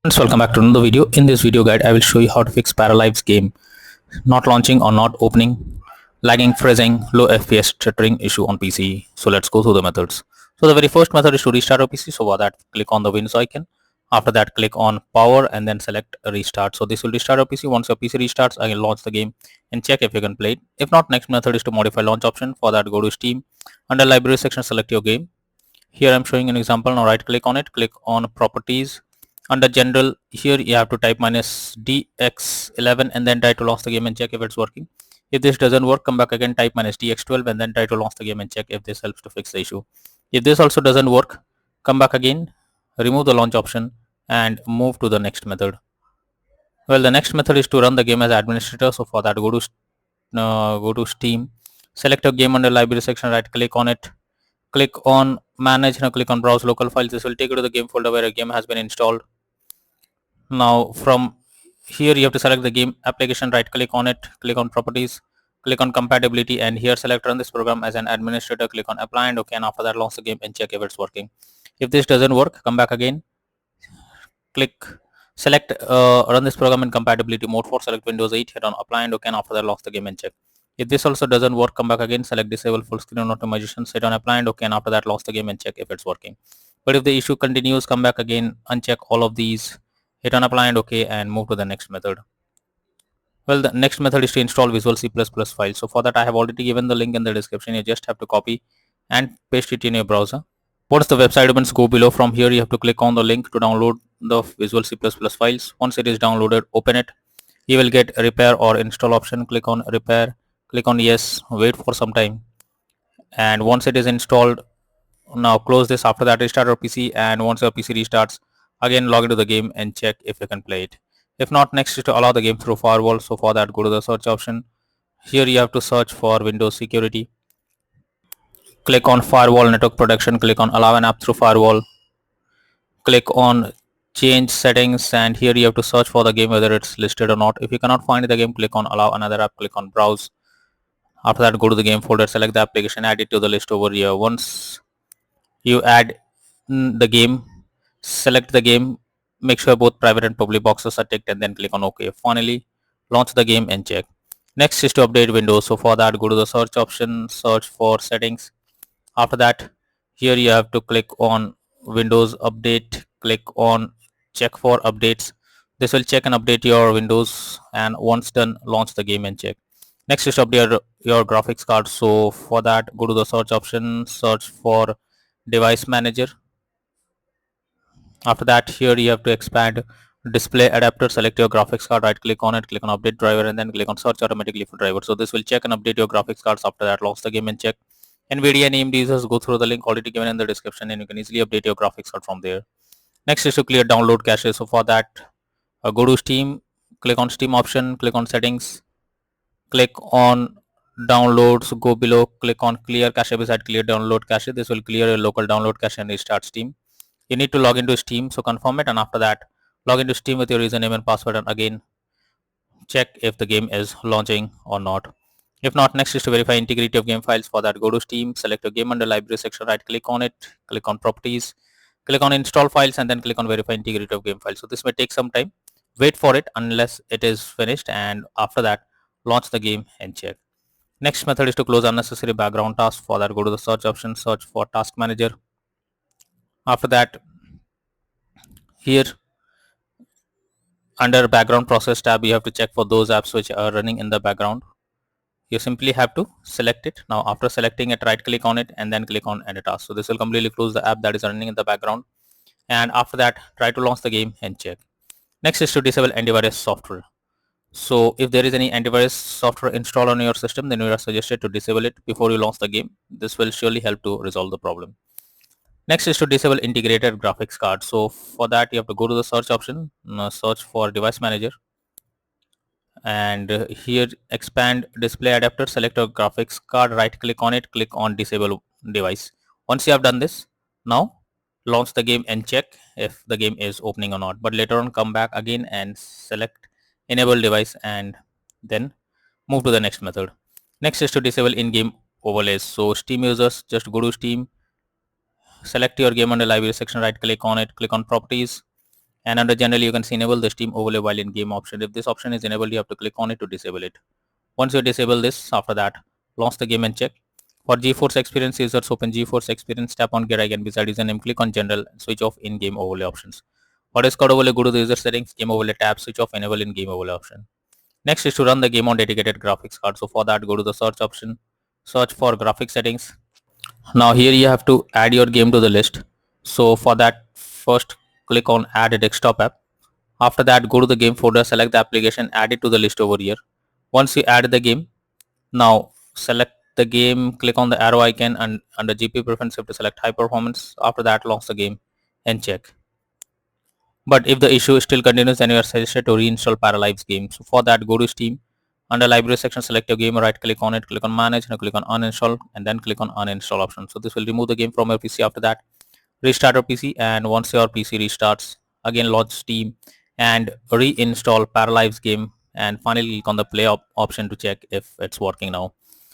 Friends, welcome back to another video. In this video guide, I will show you how to fix Paralives game not launching or not opening, lagging, freezing, low FPS, stuttering issue on PC. So let's go through the methods. So the very first method is to restart your PC. So for that, click on the Windows icon. After that, click on power and then select restart. So this will restart your PC. Once your PC restarts, I will launch the game and check if you can play it. If not, next method is to modify launch option. For that, go to Steam. Under library section, select your game. Here I'm showing an example. Now right click on it, click on properties. Under general, here you have to type -dx11 and then try to launch the game and check if it's working. If this doesn't work, come back again, type -dx12 and then try to launch the game and check if this helps to fix the issue. If this also doesn't work, come back again, remove the launch option and move to the next method. Well, the next method is to run the game as administrator. So for that, go to Steam, select a game under library section, right click on it, click on manage. Now click on browse local files. This will take you to the game folder where a game has been installed. Now from here you have to select the game application, right click on it, click on properties, click on compatibility and here select run this program as an administrator, click on apply and okay, and after that launch the game and check if it's working. If this doesn't work, come back again, select run this program in compatibility mode for select Windows 8, hit on apply and okay, and after that launch the game and check. If this also doesn't work, come back again, select disable full screen optimization, hit on apply and okay, and after that launch the game and check if it's working. But if the issue continues, come back again, uncheck all of these, hit on apply and okay, and move to the next method. Well, the next method is to install Visual C++ file. So for that, I have already given the link in the description. You just have to copy and paste it in your browser. Once the website opens, go below. From here, you have to click on the link to download the Visual C++ files. Once it is downloaded, open it. You will get a repair or install option. Click on repair, click on yes, wait for some time. And once it is installed, now close this. After that, restart your PC, and once your PC restarts, again log into the game and check if you can play it. If not, next is to allow the game through firewall. So for that, go to the search option. Here you have to search for Windows security. Click on firewall network protection, click on allow an app through firewall, click on change settings, and here you have to search for the game whether it's listed or not. If you cannot find the game, click on allow another app, click on browse. After that, go to the game folder, select the application, add it to the list over here. Once you add the game, select the game, make sure both private and public boxes are ticked and then click on OK. Finally, launch the game and check. Next is to update Windows. So for that, go to the search option, search for settings. After that, here you have to click on Windows Update, click on check for updates. This will check and update your Windows, and once done, launch the game and check. Next is to update your graphics card. So for that, go to the search option, search for device manager. After that, here you have to expand display adapter, select your graphics card, right click on it, click on update driver and then click on search automatically for driver. So this will check and update your graphics cards. After that, launch the game and check. NVIDIA named users, go through the link already given in the description and you can easily update your graphics card from there. Next is to clear download cache. So for that, go to Steam, click on Steam option, click on settings, click on downloads, go below, click on clear cache beside clear download cache. This will clear your local download cache and restart Steam. You need to log into Steam, so confirm it, and after that log into Steam with your username and password and again check if the game is launching or not. If not, next is to verify integrity of game files. For that, go to Steam, select your game under library section, right click on it, click on properties, click on install files and then click on verify integrity of game files. So this may take some time, wait for it unless it is finished, and after that launch the game and check. Next method is to close unnecessary background tasks. For that, go to the search option, search for task manager. After that, here under background process tab, you have to check for those apps which are running in the background. You simply have to select it. Now after selecting it, right click on it and then click on edit task. So this will completely close the app that is running in the background, and after that try to launch the game and check. Next is to disable antivirus software. So if there is any antivirus software installed on your system, then you are suggested to disable it before you launch the game. This will surely help to resolve the problem. Next is to disable integrated graphics card. So for that, you have to go to the search option, search for device manager, and here expand display adapter, select your graphics card, right click on it, click on disable device. Once you have done this, now launch the game and check if the game is opening or not, but later on come back again and select enable device and then move to the next method. Next is to disable in-game overlays. So Steam users, just go to Steam, select your game under library section, right click on it, click on properties And under general, you can see enable the Steam overlay while in game option. If this option is enabled, you have to click on it to disable it. Once you disable this, after that, launch the game and check. For GeForce Experience users, open GeForce Experience, tap on Get Icon beside username, click on General, and switch off in-game overlay options. For Discord overlay, go to the user settings, game overlay tab, switch off enable in-game overlay option. Next is to run the game on dedicated graphics card. So for that, go to the search option, search for graphics settings. Now here you have to add your game to the list. So for that, first click on add a desktop app. After that, go to the game folder, select the application, add it to the list over here. Once you add the game, now select the game, click on the arrow icon, and under GPU preference you have to select high performance. After that, launch the game and check. But if the issue still continues, then you are suggested to reinstall Paralives game. So for that, go to Steam. Under library section, select your game, right click on it, click on manage, and click on uninstall, and then click on uninstall option. So this will remove the game from your PC. After that, restart your PC, and once your PC restarts, again launch Steam and reinstall Paralives game, and finally click on the play option to check if it's working now.